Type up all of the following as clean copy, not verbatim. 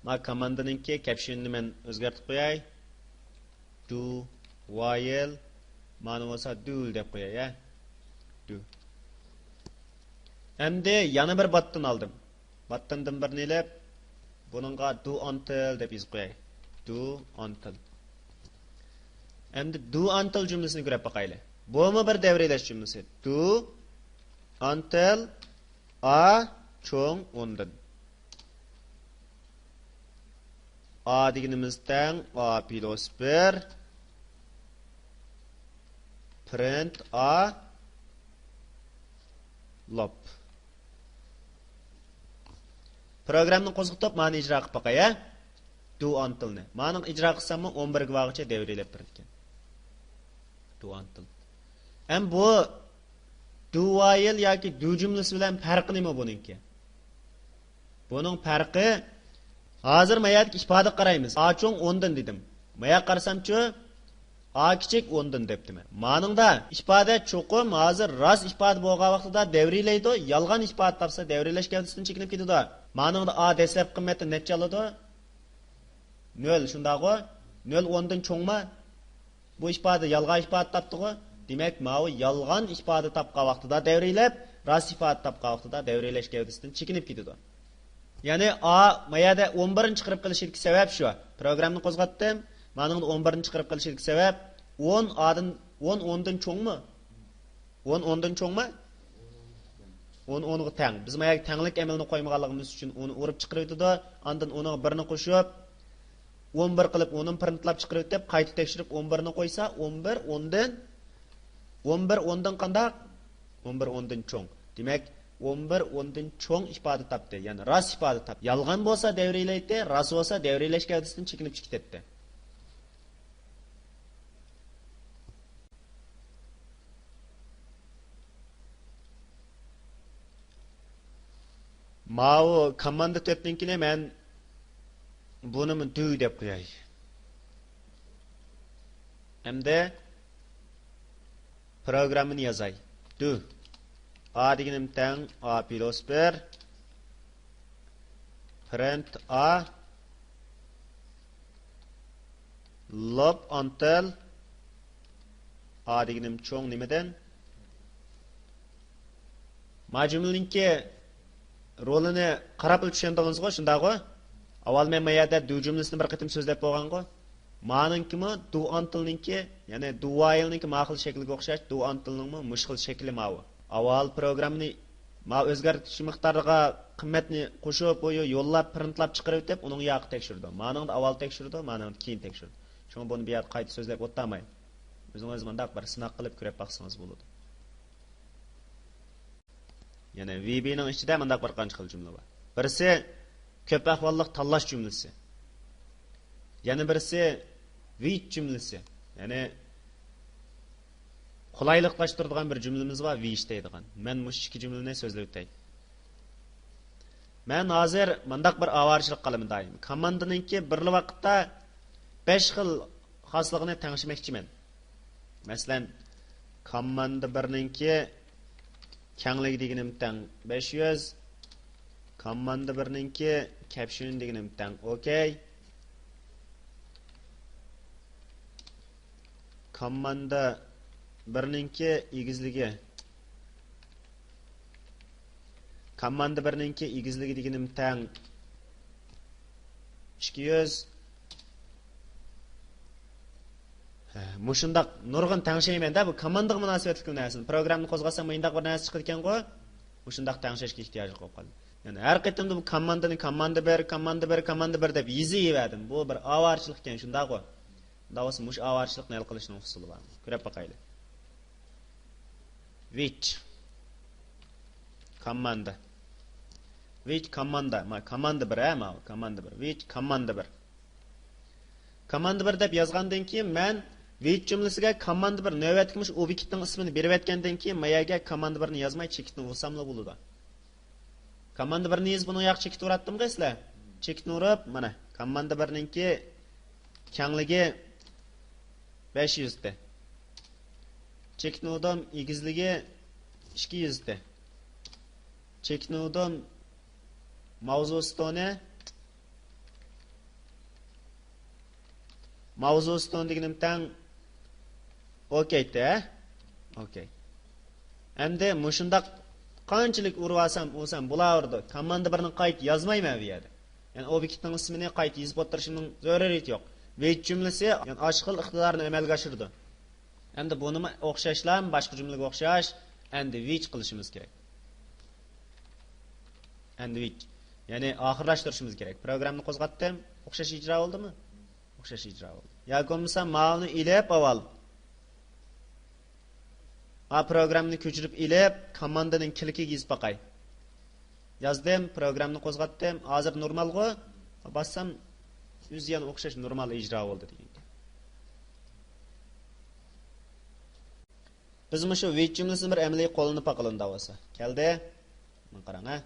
Ma komandaningki captionni men o'zgartirib qo'yay. Do while mana bo'lsa do deb qo'yay, ya. Do. Endi yana bir button oldim. Buttondan bir nelab buningga do until deb yozib qo'yay. Do until. Endi do until jumlasini ko'rib boqaylik. Bumi bir davralash jumlasi. Do until a cho'ng undan. A deganimizdan a plus 1 print a lop. Programni qo'zg'atib, ma'ni ijro qilib boqay, ya. Do until ni. Ma'ni ijro qilsam 11 ga vaqtcha davralab turgan. Do until. Ham bu do while yoki do jumlasi bilan farqi nima buningki? Buning farqi hozir mayatga ifoda qaraymiz. A cho'ng 10 dan dedim. Maya qarsamchi A kichik 10 dan debdimi? Ma'ningda ifoda cho'qim hozir rost ifoda bo'lgan vaqtida davrilaydi, yolg'on ifoda topsa davrilash gavdasidan chekinib ketadi. Ma'ningda A dastlab qiymati necha oladi? 0 shundaqo? 0 10 dan cho'ngmi? Bu ifoda yolg'on ifoda topdi-ku. Demak, ma'u yolg'on ifoda topgan vaqtida davrilab, rost ifoda topgan vaqtida davrilash gavdasidan chekinib ketadi. Ya'ni A mayada 11 chiqarib qilishidagi sabab shu. Programni qo'zg'atdim. Ma'ningda 11 chiqarib qilishidagi sabab 10 A'dan 10 dan cho'ngmi? 10 dan cho'ngmi? 10 ga teng. Biz mayga tenglik amalini qo'ymaganligimiz uchun uni urib chiqaribdi-da, ondan uni birini qo'shib 11 qilib uni printlab chiqarib deb qayta tekshirib 11 ni qo'ysa 11 10 dan qanday? 11 10 dan cho'ng. Demak 11 10 dan cho'ng ifoda topdi. Ya'ni rost ifoda topdi. Yolg'on bo'lsa davrilaydi, rost bo'lsa davrilash gavdasidan chekinib chiqib ketdi. Ma'u komanda tepninkini men buni do deb qo'yay. Endi programni yozay. Do A deganim teng A plus 1 print A lop until A deganim cho'ng nimadan? Majmulninki rolini qarab tushundingizmi? Shundaqmi? Avval men mayada do jumlasini bir qatim so'zlab bo'lgan-ku. Ma'ninkimi do untilninki, ya'ni do while'ninki ma'qul shakliga o'xshash, do untilningmi mushkil shakli ma'u. Avval programni ma o'zgartirish miqdoriga qimmatni qo'shib yo'llab printlab chiqarib deb uning yoqni tekshirdi. Ma'ningda avval tekshirdi, ma'ningda keyin tekshirdi. Shunga buni bu yerda qayta so'zlab o'tmayman. O'zingiz mundaq bir sinaq qilib ko'rib baqsangiz bo'ladi. Ya'ni VB ning ichida mundaq bir qancha xil jumla bor. Birisi ko'p ahvolliq tanlash jumlasi. Yana birisi which jumlasi. Ya'ni qulayliqlashtiradigan bir jumlamiz bor, which deydigan. Men mush ikki jumlani so'zlab o'tay. Men hozir mundaq bir avarchilik qilaman doim. Komandaninki bir vaqtda 5 xil xosligini tangishmoqchiman. Masalan, komanda birninki kengligi deganim tang 500, komanda birninki caption deganim tang okay. Komanda birninki egizligi deganim tang 200. Mushundaq nurg'un tangshayman-da, bu komandaga munosabatli narsa. Programni qo'zg'asam mendaq bir narsa chiqadi ekan-ku. Mushundaq tangshashga ehtiyoji qolib qoldi. Ya'ni har qaytimda bu komanda bir deb yeziverdim. Bu bir avarchilik ekan, shundaq-ku. Davos mush avarchilikni hal qilishning usuli bor. Ko'rib boqaylik. Which komanda komanda bir which komanda bir deb yozgandan keyin men which jumlasiga komanda bir navbatgimish obyektning ismini berib aytgandan keyin mayaga komanda birni yozmay chekitni ursamla bo'ladi. Komanda birni yozib buni yoq chekitib uratdim sizlar. Chekitni urib mana komanda birninki kengligi 500 ta. Chekitni urdim egizligi 200 ta. Chekitni urdim mavzu stoni mavzusi deganim tang okeyda. Okey. Endi mushundaq qanchalik urib olsam bo'lardi. Komanda birini qayt yozmayman bu yerda. Yani obyektning ismini qayt yozib o'tirishning zaruriyati yo'q. Wait jumlasi yani oshqil iqtidorni amalga oshirdi. Endi buni o'xshashlar boshqa jumlaga o'xshash endi which qilishimiz kerak. Endi which ya'ni oxirlashtirishimiz kerak. Programni qo'zg'atdim, o'xshash ijro bo'ldimi? O'xshash ijro bo'ldi. Yoki bo'lmasa ma'lumni ilib avval programni ko'chirib ilib komandaning klikiga yozib boqay. Yozdim, programni qo'zg'atdim, hozir normalga bossam o'zi yana o'xshash normal ijro bo'ldi degan. Biz shu which jumlasini bir amaliy qo'llanib qilindi bo'lsa. Keldi. Mana qarang ha.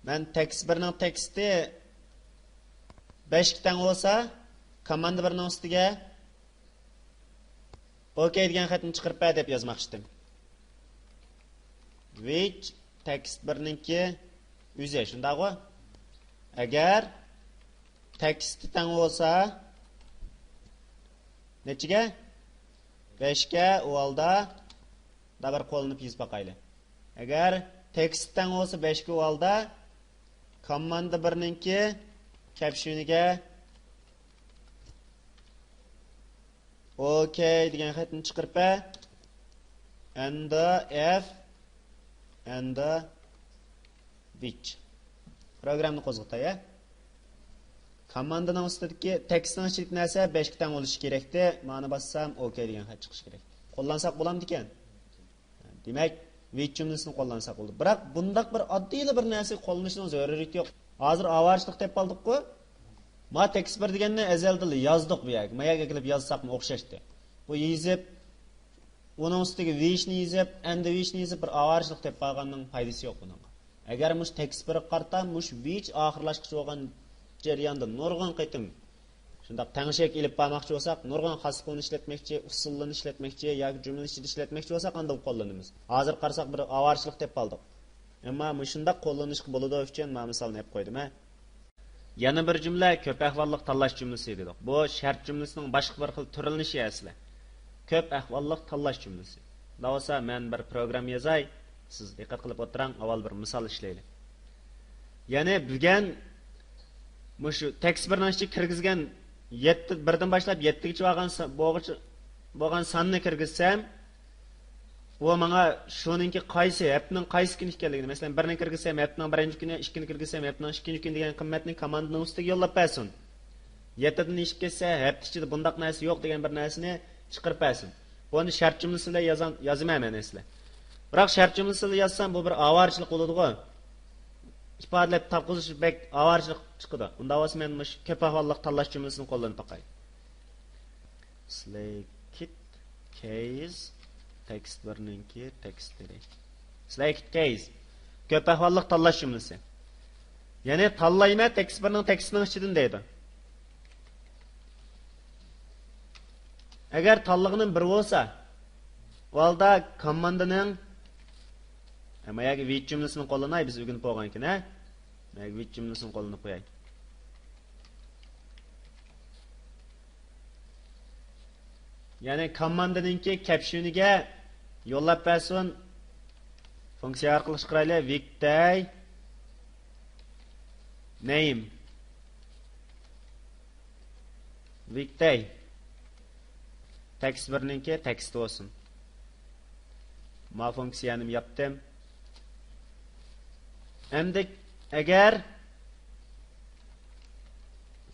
Men tekst birning teksti 5 tang bo'lsa, komanda birning ustiga OK degan xatni chiqarib ber deb yozmoqchidim. Which text birninki o'zi shundaqmi? Agar teksti tang bo'lsa, nechiga? 5 ga u holda bir qo'llanib yozib boqaylik. Agar tekst tang bo'lsa 5 ga u holda komanda birninki captioniga OK degan xatni chiqarib ber. And F and which programni qo'zg'atay. Komandaning ustidagi tekstning ichidagi narsa 5 tang bo'lishi kerakdi. Mana bassam OK degan xat chiqishi kerak. Qo'llansak bo'lamdi ekan. Demak, which jumlasini qo'llansak bo'ldi. Biroq bundaq bir oddiy bir narsa qo'llanishning zaruriyati yo'q. Hozir avarchilik deb qoldik-ku. Ma tekst bir deganni azalda yozdik bu yerga. Mayaga kelib yozsaqmi o'xshashdi. Bu yozib uning ustiga whichni yozib, and whichni yozib bir avarchilik deb qolganning foydasi yo'q buningga. Agar mush tekst bir qarta mush which oxirlashqich bo'lgan jarayonda nurg'un qaytim shundaq tangshak ilib bormoqchi bo'lsak, nurg'un xasqoni ishlatmoqchi, usullarni ishlatmoqchi yoki jumla ichida ishlatmoqchi bo'lsak, qanday qo'llanamiz? Hozir qarasak bir avarchilik deb qoldik. Ammo mushundaq qo'llanishga bo'ladi uchun men misolni olib qo'ydim. Yana bir jumla ko'p ahvolliq tanlash jumlasi dedik. Bu shart jumlasining boshqa bir xil turilinishi asli. Ko'p ahvolliq tanlash jumlasi. Davasa men bir program yozay, siz diqqat qilib o'tiring, avval bir misol ishlaylik. Ya'ni bilgan mushu tekst birning ichiga kirgizgan 7 birdan boshlab 7 gacha bo'lgan sonni kirgizsam, u menga shuningki qaysi haftaning qaysi kun ekanligini, masalan, birni kirgizsam haftaning birinchi kuni, ikkinchini kirgizsam haftaning ikkinchi kuni degan qiymatni komandaning ustiga yo'llab bersin. 7 dan ishib ketsa, hafta ichida bundaq narsa yo'q degan bir narsani chiqarib bersin. Buni shart jumlasida yozaman sizlar. Biroq shart jumlasida yozsam bu bir avarchilik bo'ladi-ku. ifodalab taqozish bek avarchilik chiqadi. Unda bo'lsa men mush ko'p ahvolliq tanlash jumlasini qo'llanib boqay. Select case text birninki text dedi. Select case ko'p ahvolliq tanlash jumlasi. Ya'ni tanlayma text birning tekstining ichidan deydi. Agar tanlig'ining bir bo'lsa, valda komandaning Mayagi which jumlasini qo'llanay biz o'rganib bo'lgan ekan, ha? Mayagi which jumlasini qo'llanib qo'yay. Ya'ni komandaninki captioniga yo'llab bersin. Funksiya orqali chiqaraylik weekday name. Weekday text birninki text olsun. Ma funksiyani yaptım. Endi agar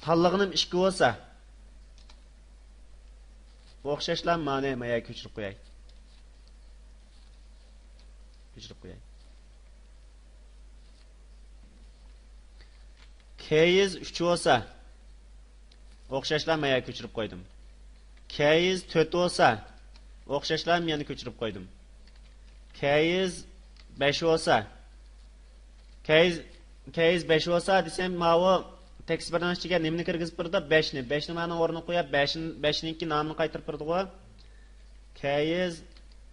tanlig'inim 2 bo'lsa, o'xshashlar ma'ni maya ko'chirib qo'yay. Case 3 bo'lsa, o'xshashlar maya ko'chirib qo'ydim. Case 4 bo'lsa, o'xshashlar meni ko'chirib qo'ydim. Case 5 bo'lsa, case 5 bo'lsa desam, ma'vo tekst birdan ichiga nimani kirgizib turdi? 5 ni. 5 ni ma'ni o'rniga qo'yib, 5 ninki nomini qaytarib turdi-ku. Case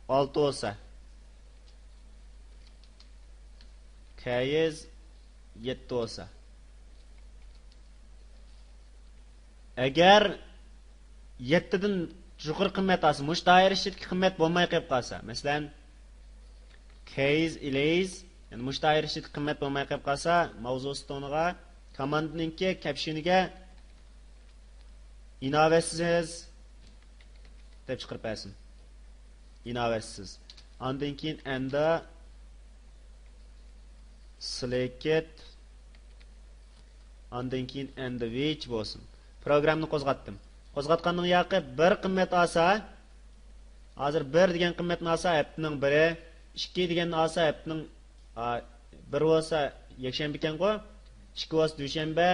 6 bo'lsa. Case 7 bo'lsa. Agar 7dan yuqori qimmat olsa, mush doira ichidagi qimmat bo'lmay qolib qolsa, masalan, case ilays, yani mush doira ichidagi qimmat bo'lmay qolib qolsa, mavzu stoniga, komandaninki captioniga inovatsiz deb chiqarib bersin. Inovatsiz. Ondan keyin enda select, ondan keyin enda which bo'lsin. Programni qo'zg'atdim. Qo'zg'atganning yoqi bir qimmat olsa, hozir 1 degan qimmatni olsa, haftaning 1, 2 deganni olsa, haftaning 1 bo'lsa, yakshanba ekan-ku, 2 bo'lsa dushanba,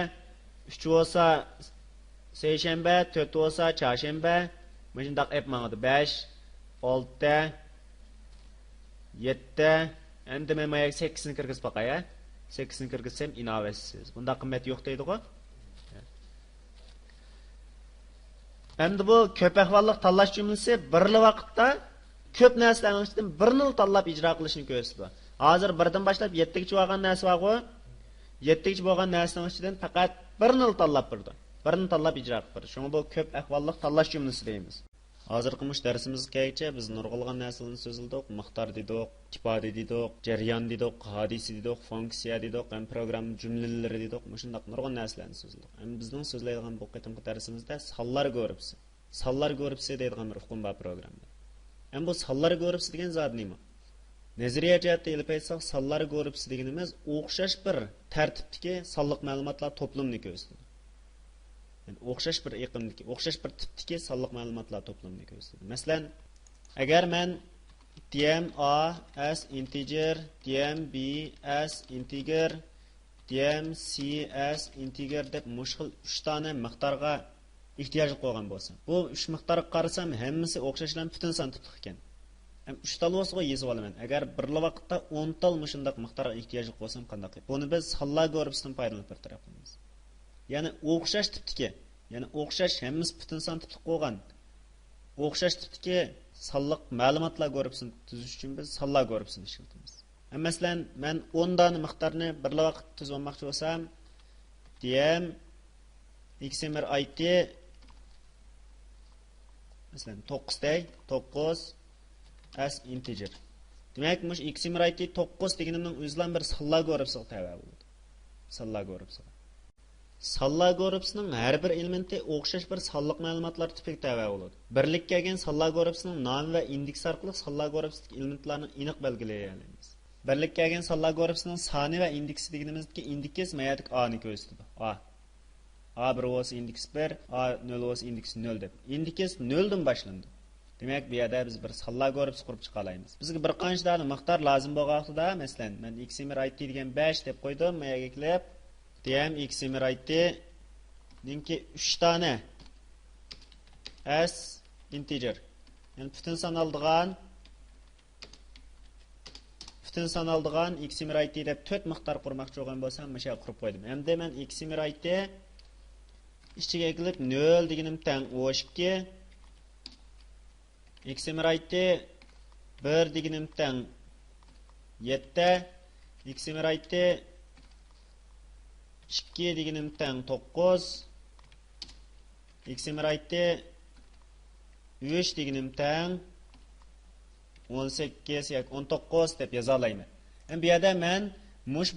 3 bo'lsa seshanba, 4 bo'lsa chorshanba, mana shunday qilib mangadi. 5, 6, 7, endi men mana 8ni kirgizib boqay, 8ni kirgizsam inovatsiz. Bunda qimmat yo'q deydi-ku. Endi bu ko'p ahvollik tanlash jumlasi birli vaqtda ko'p narsalarning ichidan birini tanlab ijro qilishni ko'rsatadi. Hozir 1dan boshlab 7gacha bo'lgan narsa bor-ku. 7gacha bo'lgan narsaning ichidan faqat birini tanlab birdi. Birini tanlab ijro qilib berdi. Shunga bu ko'p ahvollik tanlash jumlasi deymiz. Hozirgi darsimizgacha biz nurg'ulg'an narsalarni so'zildik, miqdor dedik, ifoda dedik, jarayon dedik, hodisa dedik, funksiya dedik, ham program jumlalari dedik, shunday nurg'un narsalarni so'zildik. Endi bizning so'zlaydigan bu qitimqi darsimizda sonlar ko'ribsi. Sonlar ko'ribsi deydigan bir hukm bor programda. Endi bu sonlar ko'ribsi degan zot nima? Nazariya jihatda ilib aytsak, sonlar ko'ribsi deganimiz o'xshash bir tartibdagi sonliq ma'lumotlar to'plamini ko'rsatadi. Yani o'xshash bir iqimdagi, o'xshash bir tipdagi sonliq ma'lumotlar to'plamini ko'rsatadi. Masalan, agar men dm a as integer, dm b as integer, dm c as integer deb mushkil 3 dona miqdorga ehtiyoj qo'ygan bo'lsam, bu 3 miqdorga qarasam, hammasi o'xshashlan butun son tipli ekan. Ham 3 tal bo'lsa yozib olaman. Agar bir vaqtda 10 tal mushundaq miqdorga ehtiyoj qo'ysam qanday qilib? Buni biz sonlar ko'ribsidan foydalanib bir taraf qilamiz. Yani o'xshash tipdagi, yani o'xshash hammasi butun son tipli qo'ygan. O'xshash tipdagi sonliq ma'lumotlar ko'ribsin tuzish uchun biz sonlar ko'ribsin ishlatamiz. Masalan, men 10 dona miqdorni bir vaqt tuzib olmoqchi bo'lsam, dm xmr it masalan 9 day, 9 as integer. Demak, mush xmr it 9 deganimning o'zidan bir sonlar ko'ribsiga tava bo'ladi. Sonlar ko'ribsiga. Sonlar ko'ribsining har bir elementi o'xshash bir sonliq ma'lumotlar tipiga tava bo'ladi. Birlikka kelgan sonlar ko'ribsining nomi va indeks orqali sonlar ko'ribsidagi elementlarni aniq belgilay olamiz. Birlikka kelgan sonlar ko'ribsining soni va indeksi deganimizdagi indeks mayadik a ni ko'rsatadi. A1 bo'lsa indeks 1, A0 bo'lsa indeks 0 deb. Indeks 0 dan boshlandi. Demak, bu yerda biz bir sonlar ko'ribsi qurib chiqa olamiz. Bizga bir qancha dona miqdor lozim bo'lganda, masalan, men xmr it degan 5 deb qo'ydim, mayaga kelib dm xmr it ninki 3 dona as integer. Yani butun son aldigan xmr it deb 4 miqdor qurmoqchi bo'lgan bo'lsam, mana shu qurib qo'ydim. Endi men xmr it ichiga kelib 0 deganim tang o2, xmr it 1 deganim tang 7, xmr it 2 deganim tang 9, xmr it 3 deganim tang 18 yoki 19 deb yoza olaman. Bu yerda men mush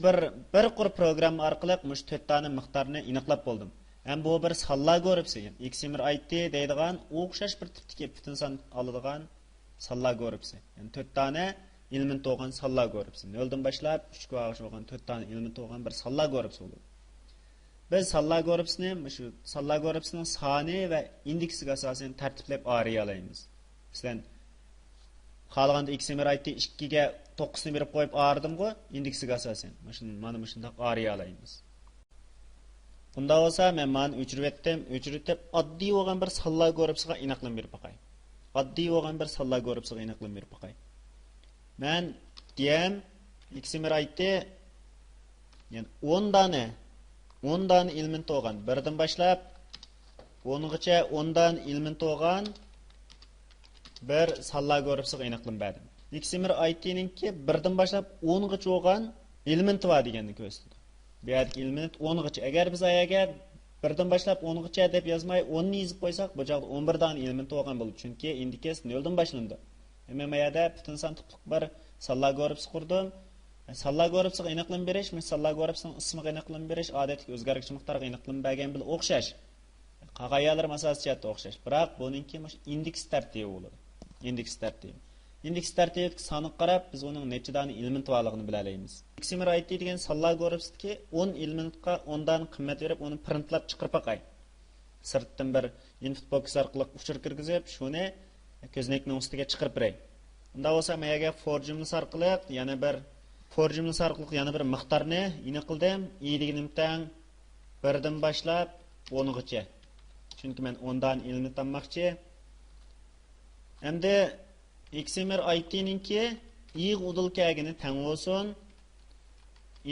bir qur program orqali mush 4 dona miqdorni aniqlab bo'ldim. Bu bir sonlar ko'ribsi. xmr it deydigan o'xshash bir tipdagi butun son oladigan sonlar ko'ribsi. Yani 4 dona element bo'lgan sonlar ko'ribsi. 0 dan boshlab 3 ga og'ish bo'lgan 4 dona element bo'lgan bir sonlar ko'ribsi bo'ladi. Biz sonlar ko'ribsini, shu sonlar ko'ribsining soni va indeksiga asosan tartiblab ayira olamiz. Masalan, xohlaganda xmr it 2 ga 9 ni berib qo'yib ayirdim-ku, indeksiga asosan. Mana shunday ayira olamiz. Bunda olsa men mana o'chirib oddiy bo'lgan bir sonlar ko'ribsiga aniqlab berib qo'yay. Oddiy bo'lgan bir sonlar ko'ribsiga aniqlab berib qo'yay. Men dm xmr it yani 10 dona element bo'lgan. Birdan boshlab 10 gacha 10 dona element bo'lgan bir sonlar ko'ribsiga aniqlab berdim. xmr it ninki birdan boshlab 10 gacha bo'lgan element bor deganni ko'rsatdi. Bu yerdagi element 10 gacha. Agar biz ayaga birdan boshlab 10gacha deb yozmay 10 ni yozib qo'ysak, bu joqda 11 dona element bo'lgan bo'ladi. Chunki indeks 0 dan boshlandi. Men bu yerda butun son tipliq bir sonlar gruppasi qurdim. Sonlar gruppasiga aniqlam berish, sonlar gruppasining ismiga aniqlam berish odatda o'zgargich miqdorga aniqlam bergan bilan o'xshash. Qag'ayalar asosiyatda o'xshash. Biroq buningki indeks tartibi bo'ladi. Indeks tartibi. Indeks tartibiga soniga qarab biz uning necha dona element borligini bila olamiz. Xmr IT degan sonlar gruppasidagi 10 elementga 10 dan qimmat berib, uni printlab chiqarib qo'yay. Sirtdan bir input box orqali uchir kirgizib, shuni ko'znakning ustiga chiqarib beray. Unda bo'lsa, menga for jumlasi orqali yana bir miqdorni aniqladim. I deganim tang 1 dan boshlab 10 gacha. Chunki men 10 dan element olmoqchi. Endi Xmr IT ninki i udul kagini tang bo'lsin.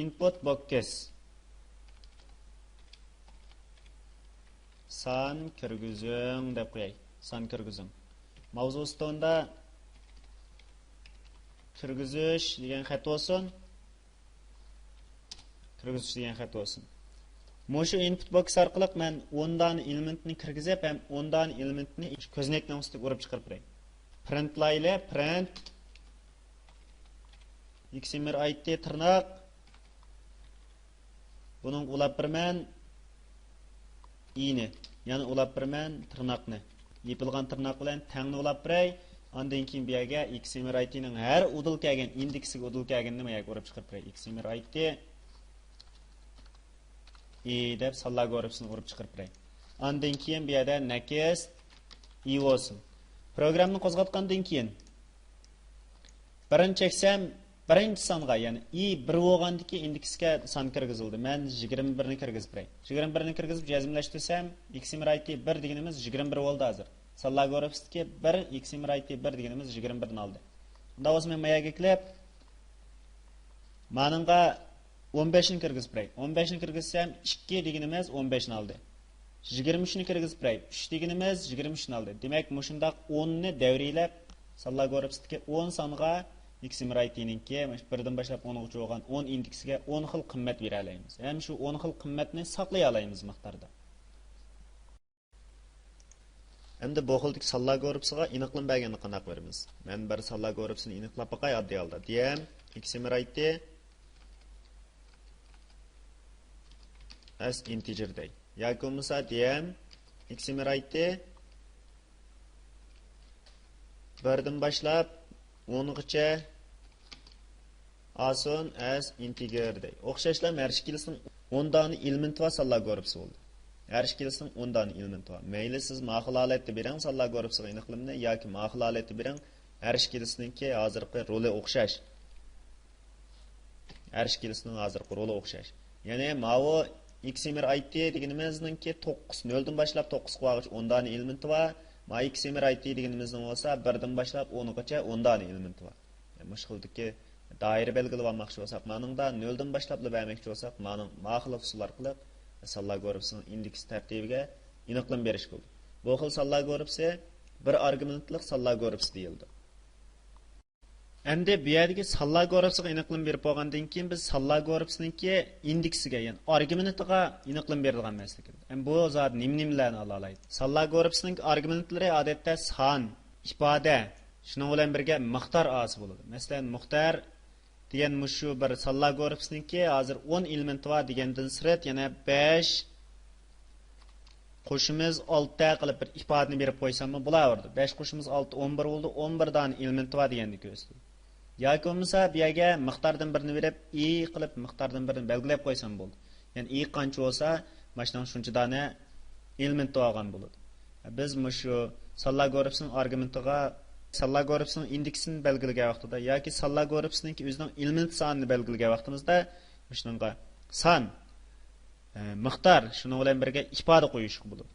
Input box son kirgizing deb qo'yay. Son kirgizing. Mavzusida unda kirgizish degan xat bo'lsin. Kirgizish degan xat bo'lsin. Mushu input box orqali men 10 dan elementni kirgizib, ham 10 dan elementni ko'znakning ustiga urib chiqarib beray. Print layla print Xmr IT tirnoq buning ulab birman i'ni, ya'ni ulab birman tirnoqni. Yepilgan tirnoq bilan tangni ulab biray. Ondan keyin bu yerga Xmr IT ning har udul kelgan indeksiga udul kelganini men ko'rib chiqarib biray. Xmr IT deb sonlar gruppasini urib chiqarib biray. Ondan keyin bu yerda next i bo'lsin. Programni qo'zg'atgandan keyin birinchi cheksam birinchi songa, ya'ni i 1 bo'lgandiki indeksga son kirgizildi. Men 21 ni kirgizib beray. 21 ni kirgizib jazmlashtirsam Xmr IT 1 deganimiz 21 bo'ldi hozir. Sonlar gruppasidagi 1 Xmr IT 1 deganimiz 21 ni oldi. Unda o'zi men mayaga klip meningga 15 ni kirgizib beray. 15 ni kirgizsam 2 deganimiz 15 ni oldi. 23 ni kirgizib beray. 3 deganimiz 23 ni oldi. Demak, mushundaq 10 ni davrilab sonlar gruppasidagi 10 songa Xmr IT ninki 1dan boshlab 10gacha bo'lgan 10 indeksiga 10 xil qimmat bera olamiz. Ham shu 10 xil qimmatni saqlay olamiz miqdorda. Endi bu xildagi sonlar gruppasiga aniqlam berganini qanday beramiz? Men bir sonlar gruppasini aniqlab boqay oddiy holda. Diyam Xmr IT as integer day. Yoki bo'lmasa diyam Xmr IT 1dan boshlab 10gacha ason as integer day. O'xshashlar marshkilsning 10 dona element va sonlar gruppasi bo'ldi. Marshkilsning 10 dona element va. Mayli siz ma'qul holatda berang sonlar gruppasiga aniqlamni yoki ma'qul holatda berang. Marshkilsningki hozirgi roli o'xshash. Marshkilsning hozirgi roli o'xshash. Ya'ni ma'vo Xmr IT deganimizningki 9 0 dan boshlab 9 qo'yg'ich 10 dona element va ma Xmr IT deganimizning bo'lsa 1 dan boshlab 10 gacha 10 dona element va. Mushkildagi doira belgilab olmoqchi bo'lsak, meningda 0 dan boshlab bermoqchi bo'lsak, mening ma'qul usullar qilib sonlar gruppasining indeks tartibiga aniqlam berish bo'ldi. Bu xil sonlar gruppasi bir argumentlik sonlar gruppasi deyildi. Endi bu yerdagi sonlar gruppasiga aniqlam berib bo'lgandan keyin biz sonlar gruppasiningki indeksiga, ya'ni argumentiga aniqlam berilgan emaslik. Bu zot nim-nimlarni ola oladi. Sonlar gruppasining argumentlari odatda son, ifoda, shuning bilan birga miqdor osi bo'ladi. Masalan, miqdor degan mushu bir sonlar gruppasiningki hozir 10 element bor degandan sirat yana 5 qo'shimiz 6 ta qilib bir ifodani berib qo'ysammi bo'laverdi. 5 qo'shimiz 6 11 bo'ldi. 11 dona element bor deganni ko'rsatdi. Yoki bo'lmasa bu yerga miqdordan birini berib i qilib miqdordan birini belgilab qo'ysam bo'ldi. Ya'ni i qancha bo'lsa, mashina shuncha dona element olgan bo'ladi. Biz mushu sonlar gruppasining argumentiga sonlar gruppasining indeksini belgilagan vaqtida yoki sonlar gruppasining o'zining element sonini belgilagan vaqtimizda shuningga son miqdor shuning bilan birga ifoda qo'yish bo'ladi.